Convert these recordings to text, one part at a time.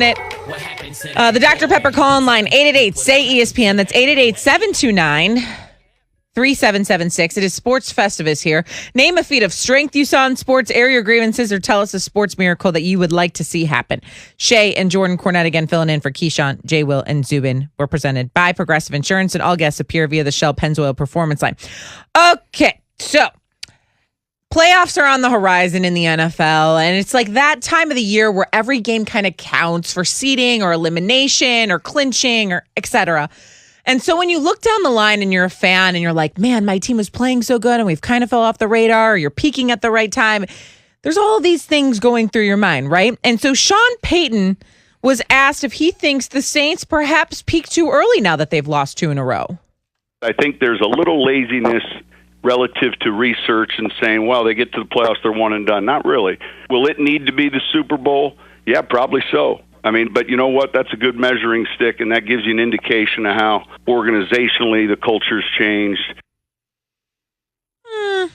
it. The Dr. Pepper call-in line, 888-SAY-ESPN. That's 888-729-3776. It is Sports Festivus here. Name a feat of strength you saw in sports, air your grievances, or tell us a sports miracle that you would like to see happen. Shay and Jordan Cornette again filling in for Keyshawn, J. Will, and Zubin. We're presented by Progressive Insurance, and all guests appear via the Shell Pennzoil Performance Line. Okay, so playoffs are on the horizon in the NFL, and it's like that time of the year where every game kind of counts for seeding or elimination or clinching or et cetera. And so when you look down the line and you're a fan and you're like, man, my team was playing so good and we've kind of fell off the radar, or you're peaking at the right time, there's all these things going through your mind, right? And so Sean Payton was asked if he thinks the Saints perhaps peaked too early now that they've lost 2 in a row. I think there's a little laziness relative to research and saying, well, they get to the playoffs, they're one and done. Not really. Will it need to be the Super Bowl? Yeah, probably so. I mean, but you know what? That's a good measuring stick, and that gives you an indication of how organizationally the culture's changed. I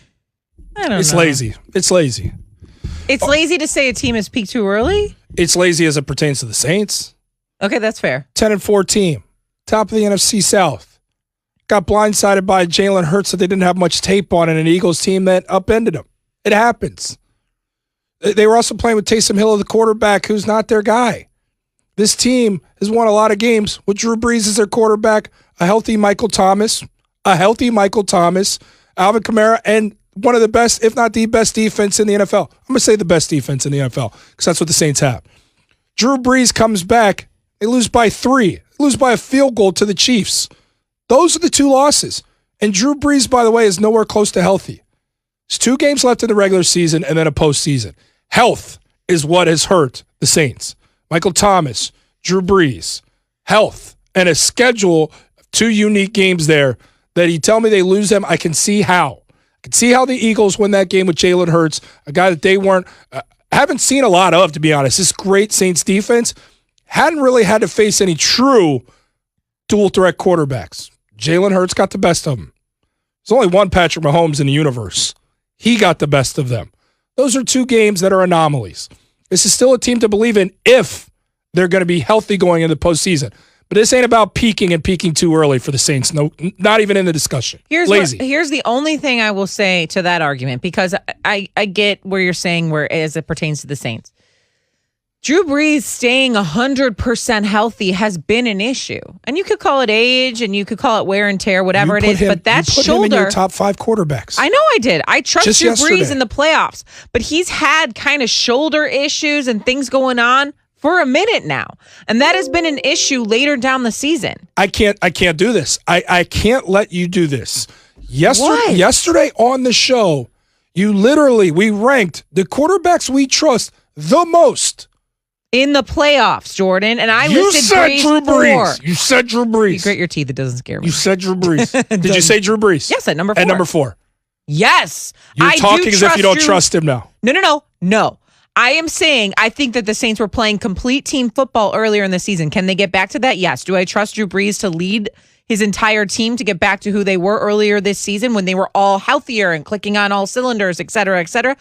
don't know. It's lazy. It's lazy. It's lazy to say a team has peaked too early? It's lazy as it pertains to the Saints. Okay, that's fair. 10-4 team. Top of the NFC South. Got blindsided by Jalen Hurts that they didn't have much tape on, and an Eagles team that upended them. It happens. They were also playing with Taysom Hill, the quarterback, who's not their guy. This team has won a lot of games with Drew Brees as their quarterback, a healthy Michael Thomas, Alvin Kamara, and one of the best, if not the best defense in the NFL. I'm going to say the best defense in the NFL because that's what the Saints have. Drew Brees comes back. They lose by 3. They lose by a field goal to the Chiefs. Those are the 2 losses. And Drew Brees, by the way, is nowhere close to healthy. There's 2 games left in the regular season and then a postseason. Health is what has hurt the Saints. Michael Thomas, Drew Brees, health, and a schedule of 2 unique games there that you tell me they lose them. I can see how. I can see how the Eagles win that game with Jalen Hurts, a guy that they weren't, haven't seen a lot of, to be honest. This great Saints defense hadn't really had to face any true dual threat quarterbacks. Jalen Hurts got the best of them. There's only one Patrick Mahomes in the universe. He got the best of them. Those are 2 games that are anomalies. This is still a team to believe in if they're going to be healthy going into the postseason. But this ain't about peaking and peaking too early for the Saints. No, not even in the discussion. Lazy. Here's the only thing I will say to that argument, because I get where you're saying where as it pertains to the Saints. Drew Brees staying 100% healthy has been an issue. And you could call it age and you could call it wear and tear, whatever it is. But that shoulder. You put him in your top 5 quarterbacks. I know I did. I trust Drew Brees in the playoffs. But he's had kind of shoulder issues and things going on for a minute now. And that has been an issue later down the season. I can't do this. I can't let you do this. Yesterday on the show, we ranked the quarterbacks we trust the most in the playoffs, Jordan, and I listed Drew Brees. You said Drew Brees. You grit your teeth. It doesn't scare me. You said Drew Brees. Did you say Drew Brees? Yes, at number 4. At number 4. Yes. You're talking as if you don't trust him now. No. I am saying I think that the Saints were playing complete team football earlier in the season. Can they get back to that? Yes. Do I trust Drew Brees to lead his entire team to get back to who they were earlier this season when they were all healthier and clicking on all cylinders, et cetera, et cetera?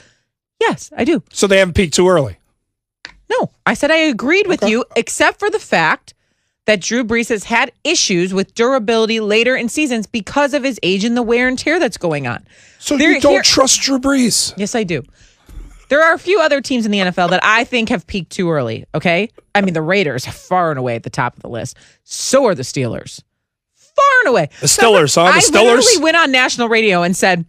Yes, I do. So they haven't peaked too early? No, I said I agreed with you, except for the fact that Drew Brees has had issues with durability later in seasons because of his age and the wear and tear that's going on. So you don't trust Drew Brees? Yes, I do. There are a few other teams in the NFL that I think have peaked too early, okay? I mean, the Raiders are far and away at the top of the list. So are the Steelers. Far and away. The Steelers, huh? The Steelers? I literally went on national radio and said,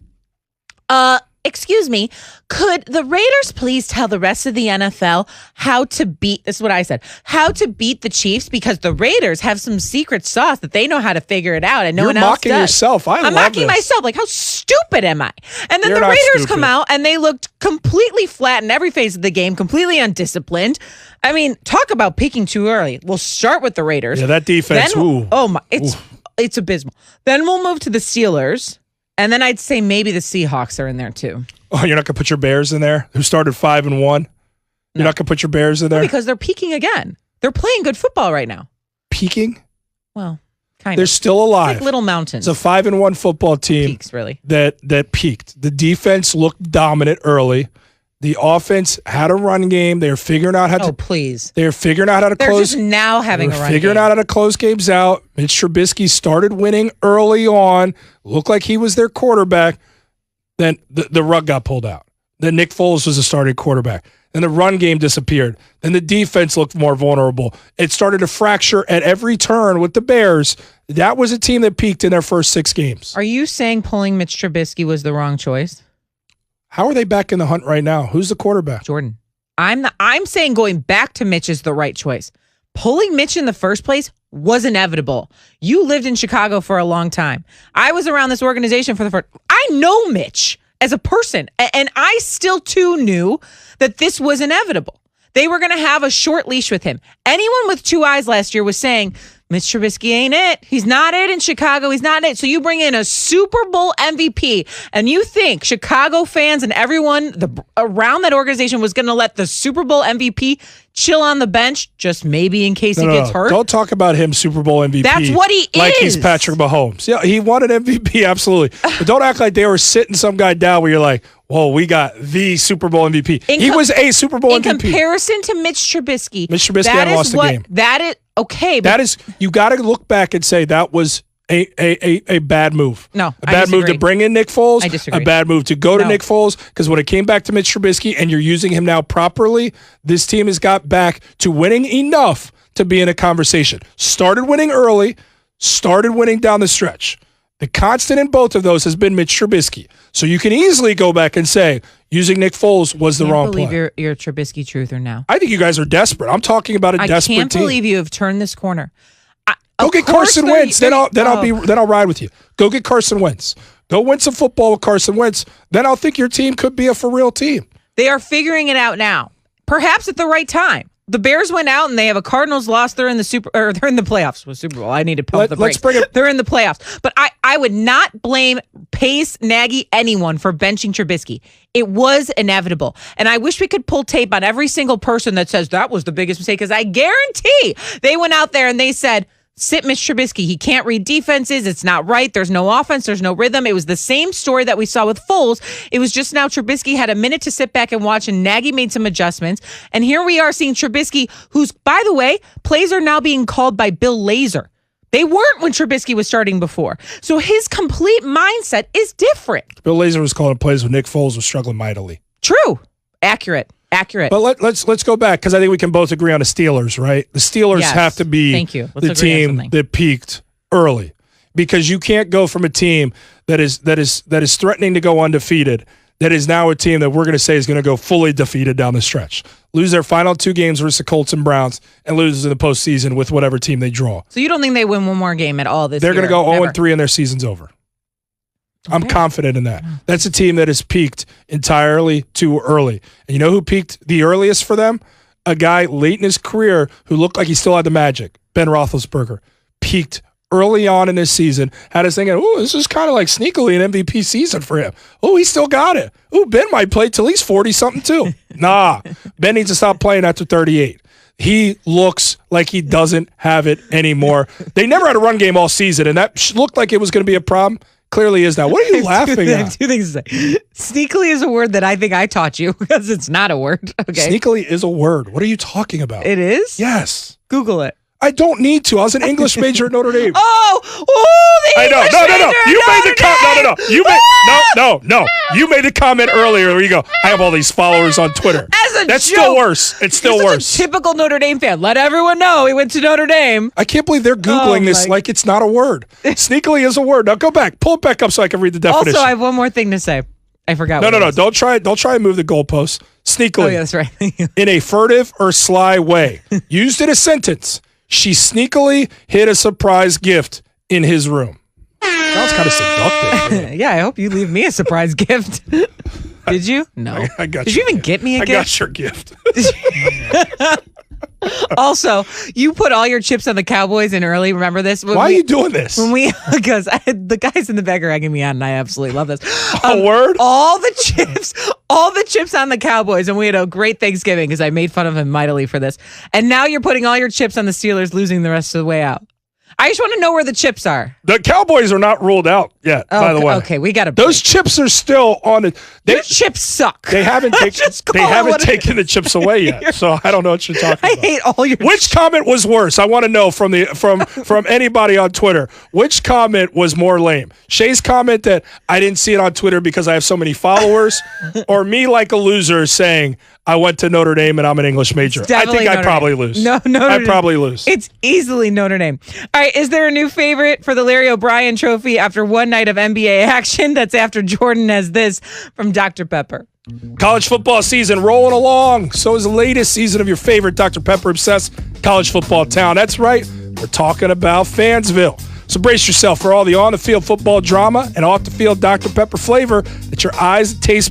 excuse me, could the Raiders please tell the rest of the NFL how to beat, this is what I said, how to beat the Chiefs, because the Raiders have some secret sauce that they know how to figure it out and no one else does. You're mocking yourself. I'm mocking myself. Like, how stupid am I? And then the Raiders come out and they looked completely flat in every phase of the game, completely undisciplined. I mean, talk about peaking too early. We'll start with the Raiders. Yeah, that defense. It's abysmal. Then we'll move to the Steelers. And then I'd say maybe the Seahawks are in there too. Oh, you're not going to put your Bears in there, who started 5-1? You're not going to put your Bears in there? No, because they're peaking again. They're playing good football right now. Peaking? Well, kind of. They're still alive. It's like Little Mountains. It's a 5-1 football team. Peaks, really. That peaked. The defense looked dominant early. The offense had a run game. They're figuring out how to. Oh, please. They're figuring out how to They're close. just now having a run figuring game. out how to close games out. Mitch Trubisky started winning early on. Looked like he was their quarterback. Then the rug got pulled out. Then Nick Foles was the starting quarterback. Then the run game disappeared. Then the defense looked more vulnerable. It started to fracture at every turn with the Bears. That was a team that peaked in their first 6 games. Are you saying pulling Mitch Trubisky was the wrong choice? How are they back in the hunt right now? Who's the quarterback? Jordan. I'm saying going back to Mitch is the right choice. Pulling Mitch in the first place was inevitable. You lived in Chicago for a long time. I was around this organization for the first. I know Mitch as a person, and I still too knew that this was inevitable. They were going to have a short leash with him. Anyone with 2 eyes last year was saying, Mitch Trubisky ain't it. He's not it in Chicago. He's not it. So you bring in a Super Bowl MVP, and you think Chicago fans and everyone around that organization was going to let the Super Bowl MVP chill on the bench, just maybe in case he gets hurt? Don't talk about him Super Bowl MVP. That's what he is. Like he's Patrick Mahomes. Yeah, he won an MVP, absolutely. But don't act like they were sitting some guy down where you're like, whoa, we got the Super Bowl MVP. He was a Super Bowl MVP. In comparison to Mitch Trubisky. Mitch Trubisky hadn't lost a game. That is, okay. That is, you got to look back and say that was a bad move. No, a bad move to bring in Nick Foles. I disagree. A bad move to go to Nick Foles, because when it came back to Mitch Trubisky and you're using him now properly, this team has got back to winning enough to be in a conversation. Started winning early, started winning down the stretch. The constant in both of those has been Mitch Trubisky. So you can easily go back and say using Nick Foles was the wrong play. I can't believe you're a Trubisky truther now. I think you guys are desperate. I'm talking about a desperate team. I can't believe you have turned this corner. Go get Carson Wentz. Then I'll ride with you. Go get Carson Wentz. Go win some football with Carson Wentz. Then I'll think your team could be a for real team. They are figuring it out now, perhaps at the right time. The Bears went out and they have a Cardinals loss. They're in the they're in the playoffs with Super Bowl. I need to pump the brakes. They're in the playoffs. But I would not blame Pace, Nagy, anyone for benching Trubisky. It was inevitable. And I wish we could pull tape on every single person that says that was the biggest mistake, because I guarantee they went out there and they said, sit Mitch Trubisky. He can't read defenses. It's not right. There's no offense. There's no rhythm. It was the same story that we saw with Foles. It was just now Trubisky had a minute to sit back and watch, and Nagy made some adjustments. And here we are seeing Trubisky, who's, by the way, plays are now being called by Bill Lazor. They weren't when Trubisky was starting before. So his complete mindset is different. Bill Lazor was calling plays when Nick Foles was struggling mightily. True. Accurate. But let's go back, because I think we can both agree on the Steelers, right? The Steelers have to be the team that peaked early, because you can't go from a team that is threatening to go undefeated, that is now a team that we're going to say is going to go fully defeated down the stretch, lose their final 2 games versus the Colts and Browns, and lose in the postseason with whatever team they draw. So you don't think they win one more game at all this year? They're going to go 0-3 and their season's over. Okay. I'm confident in that. That's a team that has peaked entirely too early. And you know who peaked the earliest for them? A guy late in his career who looked like he still had the magic. Ben Roethlisberger peaked early on in this season. Had us thinking, oh, this is kind of like sneakily an MVP season for him. Oh, he still got it. Oh, Ben might play till he's 40-something too. Nah, Ben needs to stop playing after 38. He looks like he doesn't have it anymore. They never had a run game all season, and that looked like it was going to be a problem. Clearly is now. What are you laughing at? I have 2 things to say. Sneakily is a word that I think I taught you, because it's not a word. Okay. Sneakily is a word. What are you talking about? It is? Yes. Google it. I don't need to. I was an English major at Notre Dame. The English major You made the comment. Dame. You made You made the comment earlier where you go, I have all these followers on Twitter. That's joke. Still worse. It's still worse. A typical Notre Dame fan. Let everyone know he went to Notre Dame. I can't believe they're Googling this like it's not a word. Sneakily is a word. Now go back. Pull it back up so I can read the definition. Also, I have one more thing to say. I forgot. No. Don't try and move the goalposts. Sneakily. Oh, yeah, that's right. In a furtive or sly way. Used in a sentence. She sneakily hid a surprise gift in his room. Sounds kind of seductive. Yeah, I hope you leave me a surprise gift. Did you? No. I got Did you even get me a gift? I got your gift. Also, you put all your chips on the Cowboys in early. Remember this? Why are you doing this? Because the guys in the back are egging me on, and I absolutely love this. Word? All the chips on the Cowboys, and we had a great Thanksgiving because I made fun of him mightily for this. And now you're putting all your chips on the Steelers losing the rest of the way out. I just want to know where the chips are. The Cowboys are not ruled out yet, by the way. Okay, we got to. Those chips are still on it. Your chips suck. They haven't taken the chips away yet, so I don't know what you're talking about. I hate all your. Which comment was worse? I want to know from anybody on Twitter. Which comment was more lame? Shay's comment that I didn't see it on Twitter because I have so many followers, or me like a loser saying I went to Notre Dame and I'm an English major. I think I'd probably lose. No, I'd probably lose. It's easily Notre Dame. All right, is there a new favorite for the Larry O'Brien Trophy after one night of NBA action? That's after Jordan has this from Dr. Pepper. College football season rolling along. So is the latest season of your favorite Dr. Pepper obsessed college football town. That's right. We're talking about Fansville. So brace yourself for all the on-the-field football drama and off-the-field Dr. Pepper flavor that your eyes and taste